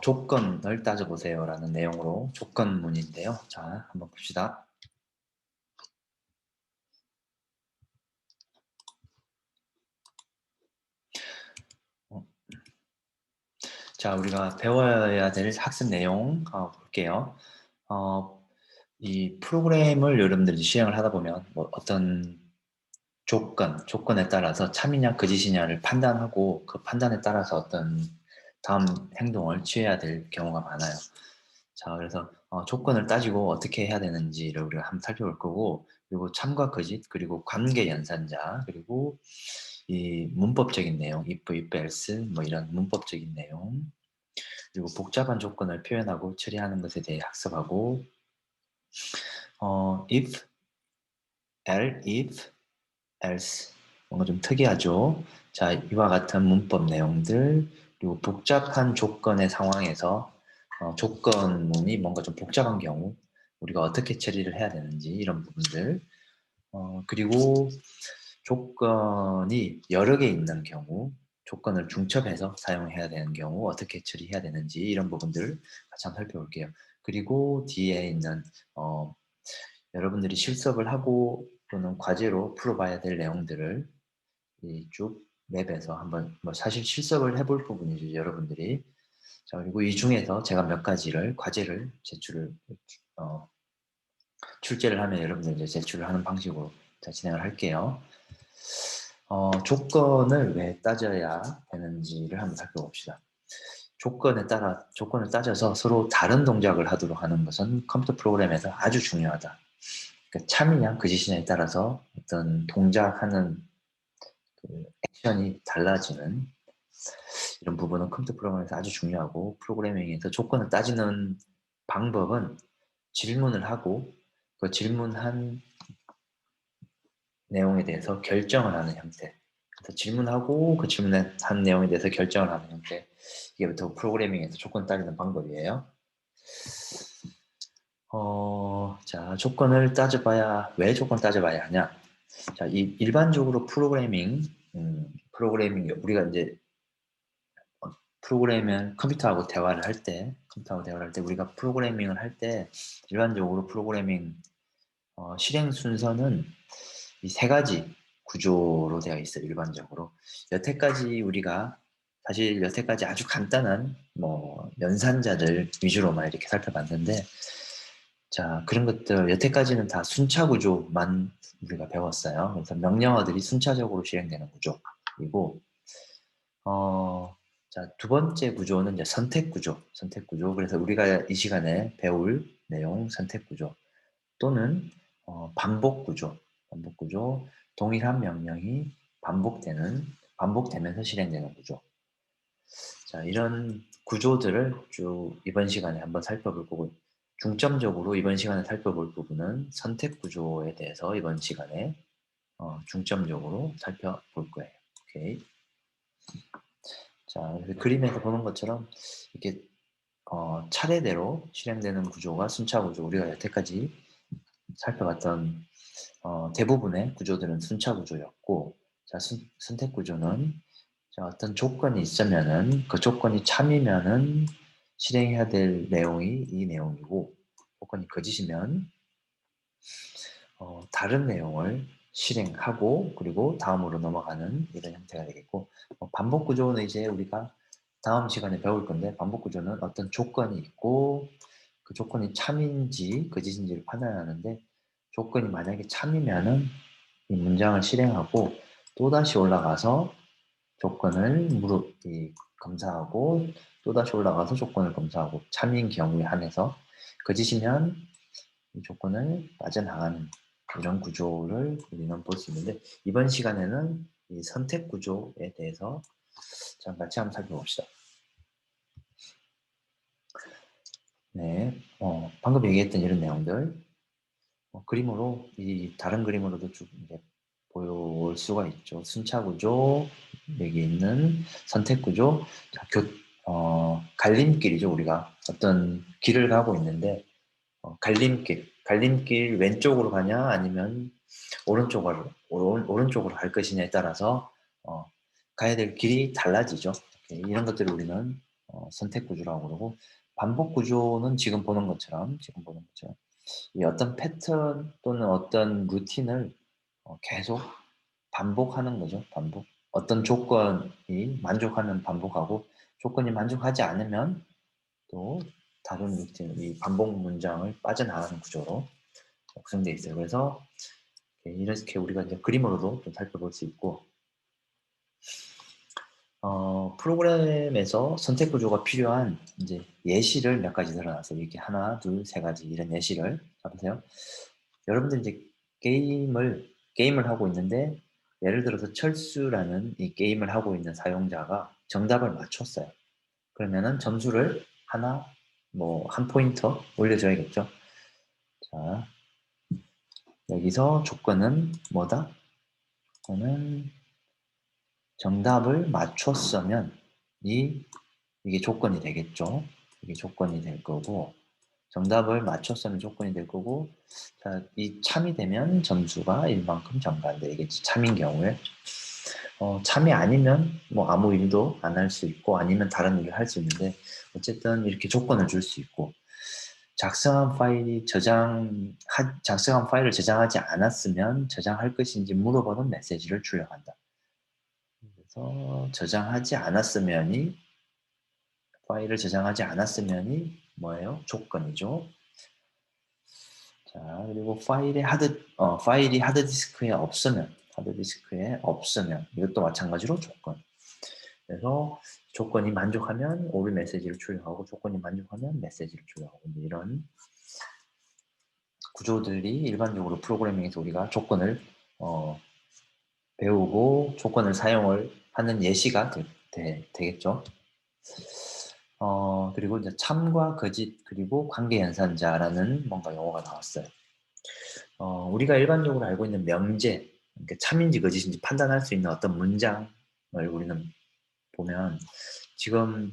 조건을 따져보세요 라는 내용으로 조건문인데요. 자, 한번 봅시다. 어, 자, 우리가 배워야 될 학습 내용 볼게요. 어, 이 프로그램을 여러분들이 시행을 하다 보면 뭐 어떤 조건에 따라서 참이냐 거짓이냐를 판단하고 그 판단에 따라서 어떤 다음 행동을 취해야 될 경우가 많아요. 자, 그래서 조건을 따지고 어떻게 해야 되는지를 우리가 한번 살펴볼 거고, 그리고 참과 거짓, 그리고 관계 연산자, 그리고 이 문법적인 내용, if, else, 뭐 이런 문법적인 내용, 그리고 복잡한 조건을 표현하고 처리하는 것에 대해 학습하고, if, if, else. 뭔가 좀 특이하죠? 자, 이와 같은 문법 내용들, 그리고 복잡한 조건의 상황에서 조건문이 뭔가 좀 복잡한 경우, 우리가 어떻게 처리를 해야 되는지, 이런 부분들. 그리고 조건이 여러 개 있는 경우, 조건을 중첩해서 사용해야 되는 경우, 어떻게 처리해야 되는지, 이런 부분들 같이 한번 살펴볼게요. 그리고 뒤에 있는, 여러분들이 실습을 하고 또는 과제로 풀어봐야 될 내용들을 이 쭉 맵에서 한번 뭐 사실 실습을 해볼 부분이죠, 여러분들이. 자, 그리고 이 중에서 제가 몇 가지를 과제를 어, 출제를 하면 여러분들 이제 제출을 하는 방식으로 자, 진행을 할게요. 조건을 왜 따져야 되는지를 한번 살펴봅시다. 조건을 따져서 서로 다른 동작을 하도록 하는 것은 컴퓨터 프로그램에서 아주 중요하다. 그러니까 참이냐 거짓이냐에 따라서 어떤 동작하는 그 액션이 달라지는 이런 부분은 컴퓨터 프로그램에서 아주 중요하고, 프로그래밍에서 조건을 따지는 방법은 질문을 하고 그 질문한 내용에 대해서 결정을 하는 형태. 그래서 질문하고 그 질문한 내용에 대해서 결정을 하는 형태. 이게 보통 프로그래밍에서 조건 따지는 방법이에요. 자, 왜 조건을 따져봐야 하냐? 자, 일반적으로 프로그래밍, 우리가 이제 프로그램은 컴퓨터하고 대화를 할 때, 우리가 프로그래밍을 할 때, 일반적으로 프로그래밍, 실행 순서는 이 세 가지 구조로 되어 있어요, 일반적으로. 여태까지 아주 간단한, 뭐, 연산자들 위주로만 이렇게 살펴봤는데, 자, 그런 것들, 여태까지는 다 순차 구조만 우리가 배웠어요. 그래서 명령어들이 순차적으로 실행되는 구조. 그리고, 자, 두 번째 구조는 이제 선택 구조. 그래서 우리가 이 시간에 배울 내용 선택 구조 또는 반복 구조. 동일한 명령이 반복되면서 실행되는 구조. 자, 이런 구조들을 쭉 이번 시간에 한번 살펴볼 거고, 중점적으로 이번 시간에 살펴볼 부분은 선택 구조에 대해서 이번 시간에 중점적으로 살펴볼 거예요. 오케이. 자, 그림에서 보는 것처럼 이렇게 차례대로 실행되는 구조가 순차 구조, 우리가 여태까지 살펴봤던 대부분의 구조들은 순차 구조였고, 자, 선택 구조는 자, 어떤 조건이 있으면은 그 조건이 참이면은 실행해야 될 내용이 이 내용이고, 조건이 거짓이면 다른 내용을 실행하고 그리고 다음으로 넘어가는 이런 형태가 되겠고, 반복 구조는 이제 우리가 다음 시간에 배울 건데, 반복 구조는 어떤 조건이 있고 그 조건이 참인지 거짓인지를 판단하는데, 조건이 만약에 참이면은 이 문장을 실행하고 또다시 올라가서 검사하고 또다시 올라가서 조건을 검사하고, 참인 경우에 한해서, 거짓이면 이 조건을 빠져나가는 이런 구조를 우리는 볼 수 있는데, 이번 시간에는 이 선택 구조에 대해서 같이 한번 살펴봅시다. 네, 방금 얘기했던 이런 내용들 다른 그림으로도 쭉 이제 보여올 수가 있죠. 순차 구조, 여기 있는 선택 구조, 자, 갈림길이죠. 우리가 어떤 길을 가고 있는데, 갈림길 왼쪽으로 가냐 아니면 오른쪽으로 갈 것이냐에 따라서 가야 될 길이 달라지죠. 이런 것들을 우리는 선택 구조라고 그러고, 반복 구조는 지금 보는 것처럼 이 어떤 패턴 또는 어떤 루틴을 계속 반복하는 거죠. 반복. 어떤 조건이 만족하면 반복하고, 조건이 만족하지 않으면 또 다른 루틴, 이 반복 문장을 빠져나가는 구조로 구성되어 있어요. 그래서 이렇게 우리가 이제 그림으로도 좀 살펴볼 수 있고, 프로그램에서 선택 구조가 필요한 이제 예시를 몇 가지 늘어놨어요. 이렇게 하나, 둘, 세 가지 이런 예시를. 자, 보세요. 여러분들 이제 게임을 하고 있는데, 예를 들어서 철수라는 이 게임을 하고 있는 사용자가 정답을 맞췄어요. 그러면은 점수를 하나, 뭐 한 포인터 올려줘야겠죠. 자, 여기서 조건은 뭐다? 조건은 정답을 맞췄으면 이게 조건이 되겠죠. 이게 조건이 될 거고, 정답을 맞췄으면 조건이 될 거고, 자, 이 참이 되면 점수가 1만큼 전가한다. 이게 참인 경우에. 참이 아니면 뭐 아무 일도 안 할 수 있고, 아니면 다른 일을 할 수 있는데, 어쨌든 이렇게 조건을 줄 수 있고, 작성한 파일을 저장하지 않았으면 저장할 것인지 물어보는 메시지를 출력한다. 그래서 파일을 저장하지 않았으면이 뭐예요? 조건이죠. 자, 그리고 파일이 하드디스크에 없으면 이것도 마찬가지로 조건. 그래서 조건이 만족하면 오류 메시지를 출력하고, 조건이 만족하면 메시지를 출력하고, 이런 구조들이 일반적으로 프로그래밍에서 우리가 조건을 어, 배우고 조건을 사용을 하는 예시가 되겠죠. 그리고 이제 참과 거짓 그리고 관계 연산자라는 뭔가 용어가 나왔어요. 우리가 일반적으로 알고 있는 명제, 그러니까 참인지 거짓인지 판단할 수 있는 어떤 문장을 우리는 보면, 지금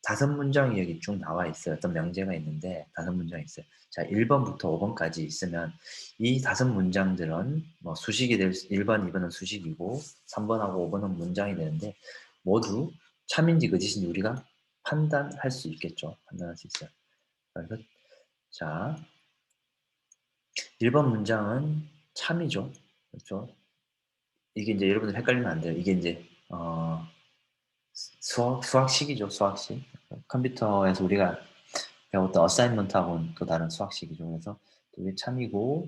5문장이 여기 쭉 나와 있어요. 어떤 명제가 있는데 5문장이 있어요. 자, 1번부터 5번까지 있으면 이 5문장들은 뭐 1번, 2번은 수식이고 3번하고 5번은 문장이 되는데, 모두 참인지 거짓인지 우리가 판단할 수 있겠죠. 판단할 수 있어요. 그래서 자, 1번 문장은 참이죠. 그렇죠? 이게 이제 여러분들 헷갈리면 안 돼요. 이게 이제 수학식이죠. 수학식. 컴퓨터에서 우리가 배웠던 어사이먼트하고는 또 다른 수학식이죠. 그래서 이게 참이고,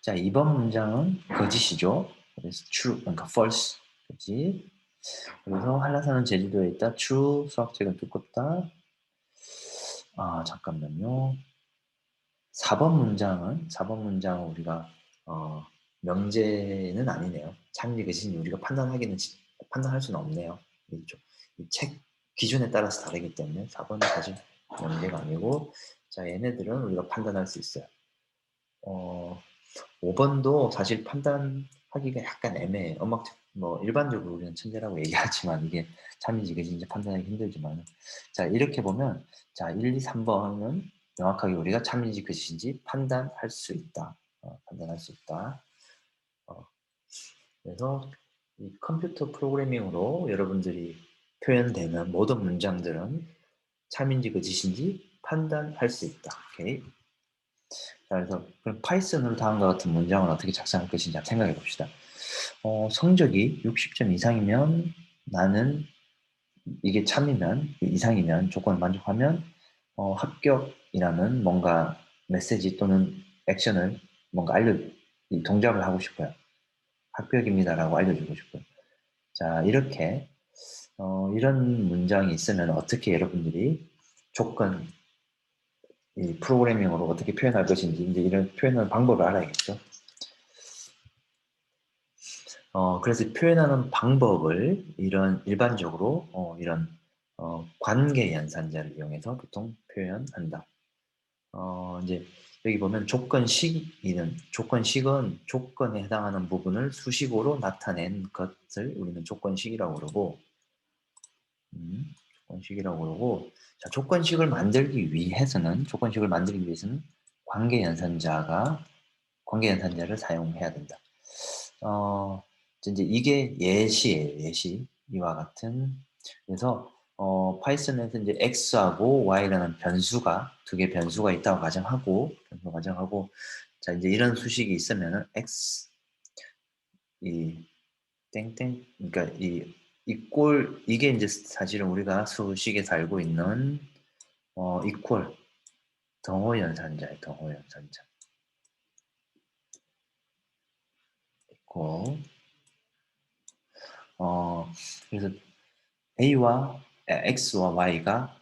자, 2번 문장은 거짓이죠. 그래서 true, 그러니까 false, 거짓. 그래서 한라산은 제주도에 있다. true, 수학책은 두껍다. 잠깐만요. 4번 문장은 우리가 명제는 아니네요. 참인지 거짓인지 우리가 판단할 수는 없네요. 이 책 기준에 따라서 다르기 때문에 4번은 사실 명제가 아니고, 자, 얘네들은 우리가 판단할 수 있어요. 5번도 사실 판단하기가 약간 애매해요. 뭐 일반적으로 우리는 천재라고 얘기하지만, 이게 참인지 거짓인지 판단하기 힘들지만, 자, 이렇게 보면, 자, 1, 2, 3번은 명확하게 우리가 참인지 거짓인지 판단할 수 있다. 판단할 수 있다. 그래서 이 컴퓨터 프로그래밍으로 여러분들이 표현되는 모든 문장들은 참인지 거짓인지 판단할 수 있다. 오케이. 자, 그래서 그럼 파이썬으로 다음과 같은 문장을 어떻게 작성할 것인지 한번 생각해 봅시다. 성적이 60점 이상이면, 나는 이게 참이면, 이상이면, 조건을 만족하면 합격이라는 뭔가 메시지 또는 액션을 뭔가 이 동작을 하고 싶어요. 합격입니다라고 알려주고 싶어요. 자, 이렇게 이런 문장이 있으면 어떻게 여러분들이 이 프로그래밍으로 어떻게 표현할 것인지, 이제 이런 표현하는 방법을 알아야겠죠. 그래서 표현하는 방법을 일반적으로 이런 관계 연산자를 이용해서 보통 표현한다. 이제 여기 보면 조건식은 조건에 해당하는 부분을 수식어로 나타낸 것을 우리는 조건식이라고 그러고, 조건식이라고 그러고, 자, 조건식을 만들기 위해서는 관계 연산자를 사용해야 된다. 이제 이게 예시예요. 예시. 이와 같은. 그래서 파이썬에서 이제 x하고 y라는 변수가 두 개 변수가 있다고 가정하고 자 이제 이런 수식이 있으면은 x 이 땡땡 그러니까 이게 이제 사실은 우리가 수식에서 알고 있는 이퀄 덩어 연산자예요. 덩어 연산자. 이퀄 그래서 x와 y가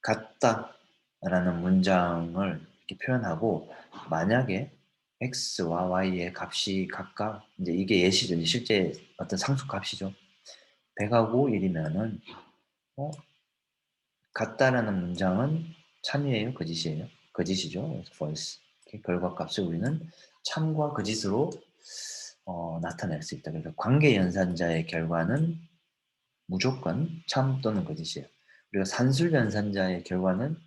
같다라는 문장을 이렇게 표현하고 만약에 x와 y의 값이 각각 이제 이게 예시죠. 이제 실제 어떤 상수값이죠. 100하고 1이면은 같다라는 문장은 참이에요, 거짓이에요? 거짓이죠. 그래서 false. 이렇게 결과값을 우리는 참과 거짓으로 나타낼 수 있다. 그래서 관계 연산자의 결과는 무조건 참 또는 거짓이에요. 우리가 산술 연산자의 결과는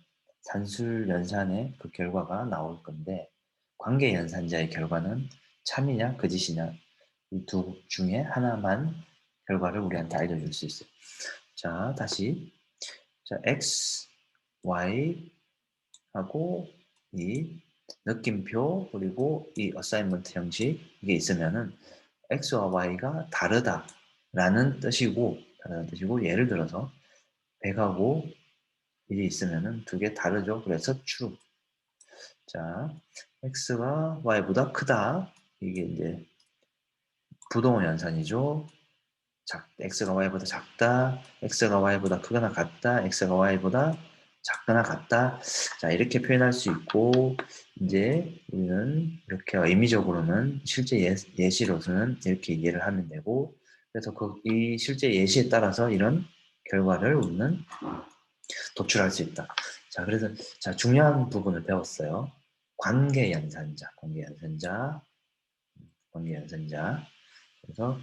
산술 연산의 그 결과가 나올 건데 관계 연산자의 결과는 참이냐 거짓이냐 이 두 중에 하나만 결과를 우리한테 알려줄 수 있어요. 자, 다시 자 x, y 하고 이 느낌표 그리고 이 어사이먼트 형식 이게 있으면은 x와 y가 다르다라는 뜻이고 예를 들어서 100하고 1이 있으면은 두 개 다르죠. 그래서 true. 자, x가 y보다 크다. 이게 이제 부동호 연산이죠. x가 y보다 작다, x가 y보다 크거나 같다, x가 y보다 작거나 같다. 자, 이렇게 표현할 수 있고, 이제 우리는 이렇게 의미적으로는 실제 예시로서는 이렇게 이해를 하면 되고, 그래서 이 실제 예시에 따라서 이런 결과를 우리는 도출할 수 있다. 자, 그래서 자, 중요한 부분을 배웠어요. 관계 연산자, 관계 연산자, 관계 연산자. 그래서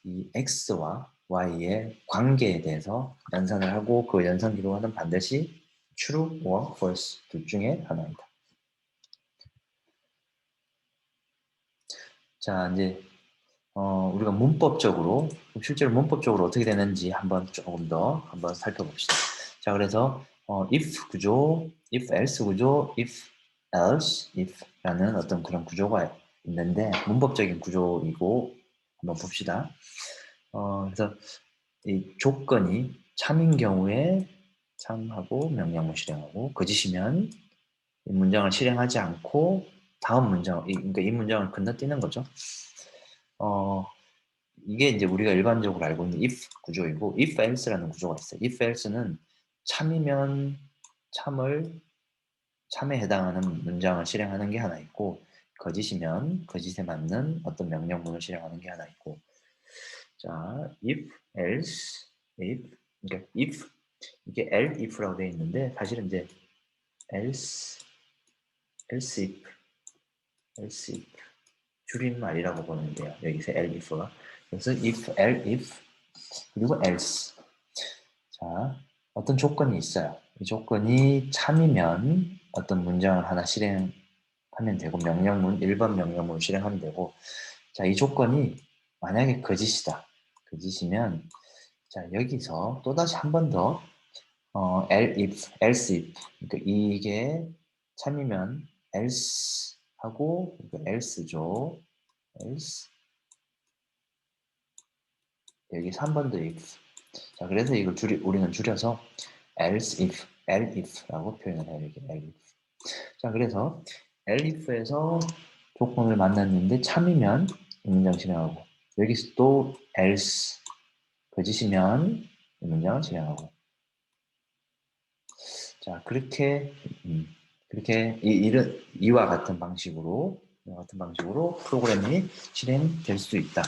이 x와 y의 관계에 대해서 연산을 하고 그 연산 기록은 반드시 true or false 둘 중에 하나이다. 자, 이제 우리가 문법적으로 실제로 문법적으로 어떻게 되는지 조금 더 살펴봅시다. 자, 그래서 if 구조, if else 구조, if else, if라는 어떤 그런 구조가 있는데 문법적인 구조이고 한번 봅시다. 그래서 이 조건이 참인 경우에 참하고 명령문 실행하고 거짓이면 이 문장을 실행하지 않고 다음 문장, 그러니까 이 문장을 건너뛰는 거죠. 이게 이제 우리가 일반적으로 알고 있는 if 구조이고 if else라는 구조가 있어요. if else는 참이면 참에 해당하는 문장을 실행하는 게 하나 있고 거짓이면 거짓에 맞는 어떤 명령문을 실행하는 게 하나 있고 자, if, else, if 그러니까 if 이게 if라고 되어 있는데 사실은 이제 else, else if 줄임말이라고 보면 돼요. 여기서 if가 그래서 if 그리고 else 자, 어떤 조건이 있어요. 이 조건이 참이면 어떤 문장을 하나 실행하면 되고 일반 명령문을 실행하면 되고 자, 이 조건이 만약에 거짓이다. 거짓이면 자, 여기서 또다시 한 번 더 else if 그러니까 이게 참이면 else 하고 else죠. else 여기서 한 번 더 if 자, 그래서 이걸 우리는 줄여서 else if라고 표현을 해요. 이렇게 if. 자, 그래서 elif에서 조건을 만났는데 참이면 이 문장 실행하고 여기서 또 else 거짓이면 이 문장을 실행하고 자, 그렇게 이와 같은 방식으로 프로그램이 실행될 수 있다.